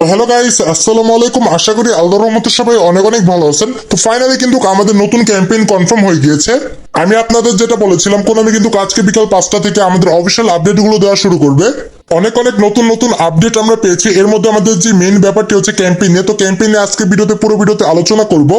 Hello guys, আসসালামু আলাইকুম। আশা করি আল্লাহর রহমতে সবাই অনেক অনেক ভালো আছেন। তো ফাইনালি কিন্তু আমাদের নতুন ক্যাম্পেইন কনফার্ম হয়ে গিয়েছে। আমি আপনাদের যেটা বলেছিলাম, আমি কিন্তু আজকে বিকাল 5টা থেকে আমাদের অফিসিয়াল আপডেট গুলো দেওয়া শুরু করবে। অনেক অনেক নতুন নতুন আপডেট আমরা পেয়েছি। এর মধ্যে আমাদের যে মেইন ব্যাপারটি হচ্ছে ক্যাম্পেইনে। তো ক্যাম্পেইনে আজকে পুরো ভিডিওতে আলোচনা করব।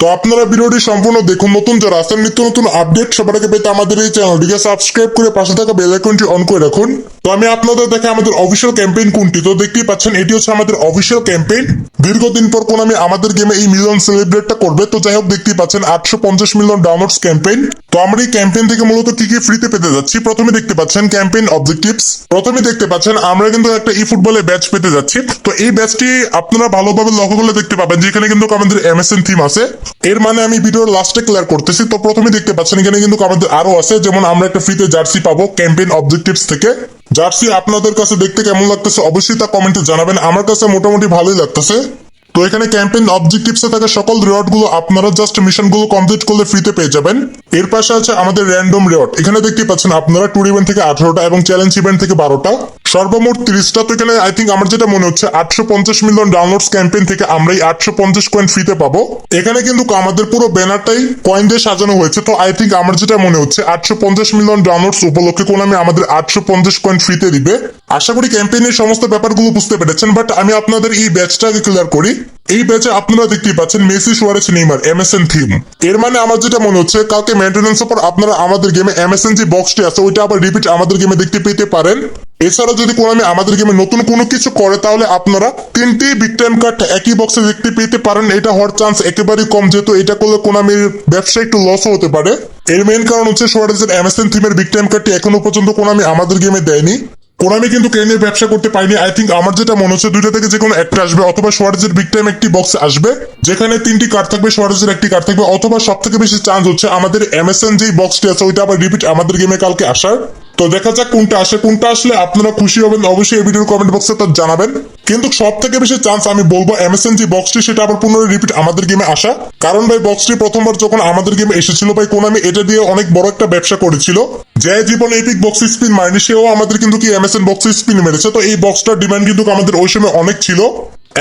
তো আপনারা ভিডিওটি সম্পূর্ণ দেখুন। নতুন যারা আছেন, নিত্য নতুন আপডেট সবার আগে পেতে আমাদের এই চ্যানেলটিকে সাবস্ক্রাইব করে পাশে থাকা বেল আইকনটি অন করে রাখুন। তো আমি আপনাদের দেখে আমাদের অফিসিয়াল ক্যাম্পেইন কোনটি, তো দেখতেই পাচ্ছেন এটি হচ্ছে আমাদের অফিসিয়াল ক্যাম্পেইন। দীর্ঘদিন পর আমি আমাদের গেমে এই মিলিয়ন সেলিব্রেটটা করবে। তো যাই হোক, দেখতেই পাচ্ছেন 850 মিলিয়ন ডাউনলোডস ক্যাম্পেইন। তো আমরা এই ক্যাম্পেইন থেকে মূলত কি কি ফ্রিতে পেতে যাচ্ছি। প্রথমে দেখতে পাচ্ছেন ক্যাম্পেইন অবজেক্টিভস। প্রথমে দেখতে পাচ্ছেন আমরা কিন্তু একটা ই ফুটবলের ব্যাচ পেতে যাচ্ছি। তো এই ব্যাচটি আপনারা ভালোভাবে লক্ষ্য করলে দেখতে পাবেন যেখানে কিন্তু আমাদের এমএসএন থিম আছে। এর মানে আমি ভিডিওর লাস্টে ক্লিয়ার করতেছি। তো প্রথমে দেখতে পাচ্ছেন এখানে কিন্তু আমাদের আরো আছে, যেমন আমরা একটা ফ্রিতে জার্সি পাবো ক্যাম্পেইন অবজেক্টিভস থেকে। জার্সি আপনাদের কাছে দেখতে কেমন লাগতেছে অবশ্যই তা কমেন্টে জানাবেন। আমার কাছে মোটামুটি ভালোই লাগতেছে। তো এখানে ক্যাম্পেইন অবজেক্টিভসে থাকা সকল রিওয়ার্ড গুলো আপনারা জাস্ট মিশন গুলো কমপ্লিট করলে ফ্রিতে পেয়ে যাবেন। এর পাশে আছে আমাদের র্যান্ডম রিওয়ার্ড। এখানে দেখতে পাচ্ছেন আপনারা ট্যুর ইভেন্ট থেকে 18টা এবং চ্যালেঞ্জ ইভেন্ট থেকে 12টা, সর্বমোট 30টা। তো এখানে আই থিঙ্ক আমার যেটা মনে হচ্ছে 850 মিলিয়ন ডাউনলোডস ক্যাম্পেইন থেকে আমরা এই 850 কয়েন ফ্রিতে পাবো। এখানে কিন্তু আমাদের পুরো ব্যানারটাই কয়েন দিয়ে সাজানো হয়েছে। তো আই থিঙ্ক আমার যেটা মনে হচ্ছে 850 মিলিয়ন ডাউনলোডস উপলক্ষে আমি আমাদের 850 কয়েন ফ্রিতে দিবে। আশা করি ক্যাম্পেইনের সমস্ত ব্যাপারগুলো বুঝতে পেরেছেন। বাট আমি আপনাদের এই ব্যাচটাকে ক্লিয়ার করি। এই ব্যাচে আপনারা দেখতেই পাচ্ছেন Messi, Suarez, Neymar, MSN theme. এর মানে আমার যেটা মনে হচ্ছে কালকে মেইনটেনেন্সের পর আপনারা আমাদের গেমে এমএসএন যে বক্সটি আছে ওইটা আবার রিপিট আমাদের গেমে দেখতে পেতে পারেন। এছাড়া যদি আমি আমাদের গেমে নতুন কোনো কিছু করে তাহলে আপনারা 3টি বিগ টাইম কার্ড একই বক্সে দেখতে পেতে পারেন। এটা হওয়ার চান্স একেবারেই কম, যেহেতু এটা করলে কোনামির ব্যবসা একটু লসও হতে পারে। এর মেইন কারণ হচ্ছে সুয়ারেজের এমএসএন থিমের বিগ টাইম কার্ডটি এখনো পর্যন্ত কোনামি আমাদের গেমে দেয়নি। আমি কিন্তু কেনের ব্যবসা করতে পারিনি। আই থিঙ্ক আমার যেটা মনে হচ্ছে দুইটা থেকে যে কোনো একটা আসবে, অথবা সুয়ারেজের বিগ টাইম একটি বক্স আসবে যেখানে 3টি কার্ড থাকবে, সুয়ারেজের একটি কার্ড থাকবে, অথবা সব থেকে বেশি চান্স হচ্ছে আমাদের এমএসএন যে বক্সটি আছে ওইটা আবার রিপিট আমাদের গেমে কালকে আসার। তো দেখা যাক কোনটা আসে। কোনটা আসলে আপনারা খুশি হবেন অবশ্যই এই ভিডিওর কমেন্ট বক্সে তা জানাবেন। কিন্তু সব থেকে বেশি চান্স আমি বলবো এমএসএন যে বক্সটি সেটা আবার পুনরায় রিপিট আমাদের গেমে আসা। কারণ ভাই বক্সটি প্রথমবার যখন আমাদের গেমে এসেছিল ভাই কোনামি এটা দিয়ে অনেক বড় একটা ব্যবসা করেছিল। যে জীবনে এপিক বক্স স্পিন মারেনি সেও আমাদের কিন্তু এমএসএন বক্স স্পিন মেরেছে। তো এই বক্সটার ডিমান্ড কিন্তু আমাদের ওই সময় অনেক ছিল।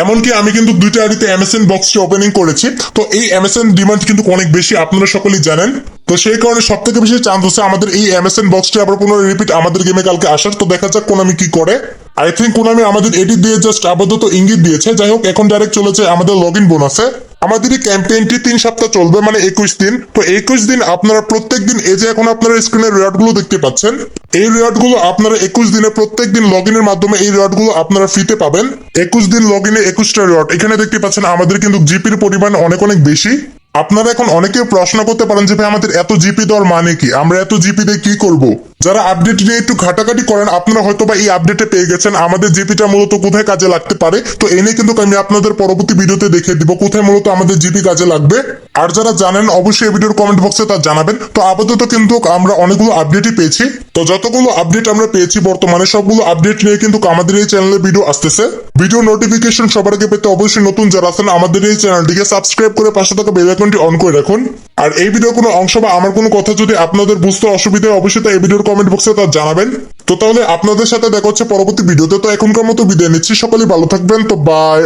এমনকি আমি কিন্তু 2টা আইডিতে এমএসএন বক্সটি ওপেনিং করেছি। তো এই এমএসএন ডিমান্ড কিন্তু অনেক বেশি, আপনারা সকলেই জানেন। তো সেই কারণে সব থেকে বেশি চান্স হচ্ছে আমাদের এই এমএসএন বক্সটি আবার পুনরায় রিপিট আমাদের গেমে কালকে আসার। তো দেখা যাক কোনামি কি করে। আই থিঙ্ক কোনামি আমাদের এডিট দিয়ে জাস্ট আপাতত ইঙ্গিত দিয়েছে। যাই হোক, এখন ডাইরেক্ট চলেছে আমাদের লগ ইন বোনাসে। আমাদের এই ক্যাম্পেইনটি 3 সপ্তাহ চলবে, মানে 21 দিন। তো 21 দিন আপনারা প্রত্যেক দিন এই যে এখন আপনারা স্ক্রিনের রিওয়ার্ড গুলো দেখতে পাচ্ছেন, এই রিওয়ার্ড গুলো আপনারা 21 দিনে প্রত্যেক দিন লগ ইনের মাধ্যমে এই রিওয়ার্ড গুলো আপনারা ফ্রিতে পাবেন। 21 দিন লগ ইনে 21টা রিওয়ার্ড। এখানে দেখতে পাচ্ছেন আমাদের কিন্তু জিপির পরিমাণ অনেক অনেক বেশি। আপনারা এখন অনেকে প্রশ্ন করতে পারেন যে ভাই আমাদের এত জিপি দেওয়ার মানে কি, আমরা এত জিপি দিয়ে কি করব। যারা আপডেট নিয়ে একটু ঘাটাঘাটি করেন আপনারা হয়তো বা এই আপডেটে পেয়ে গেছেন আমাদের জিপিটা মূলত কোথায় কাজে লাগতে পারে। তো এনে কিন্তু আমি আপনাদের পরবর্তী ভিডিওতে দেখিয়ে দিব কোথায় মূলত আমাদের জিপি কাজে লাগবে। আর যারা জানেন অবশ্যই এই ভিডিওর কমেন্ট বক্সে তা জানাবেন। তো আপাতত কিন্তু আমরা অনেকগুলো আপডেটই পেয়েছি। তো যতগুলো আপডেট আমরা পেয়েছি বর্তমানে সবগুলো আপডেট নিয়ে কিন্তু আমাদের এই চ্যানেলে ভিডিও আসতেছে। ভিডিও নোটিফিকেশন সবার আগে পেতে অবশ্যই নতুন যারা আছেন আমাদের এই চ্যানেলটিকে সাবস্ক্রাইব করে পাশে থাকা বেল আইকনটি অন করে রাখুন। আর এই ভিডিও কোনো অংশ বা আমার কোনো কথা যদি আপনাদের বুঝতে অসুবিধা হয় অবশ্যই এই ভিডিওর কমেন্ট বক্সে তা জানাবেন। তো তাহলে আপনাদের সাথে দেখা হচ্ছে পরবর্তী ভিডিওতে। তো এখনকার মতো বিদায় নিচ্ছি, সকলেই ভালো থাকবেন। তো বাই।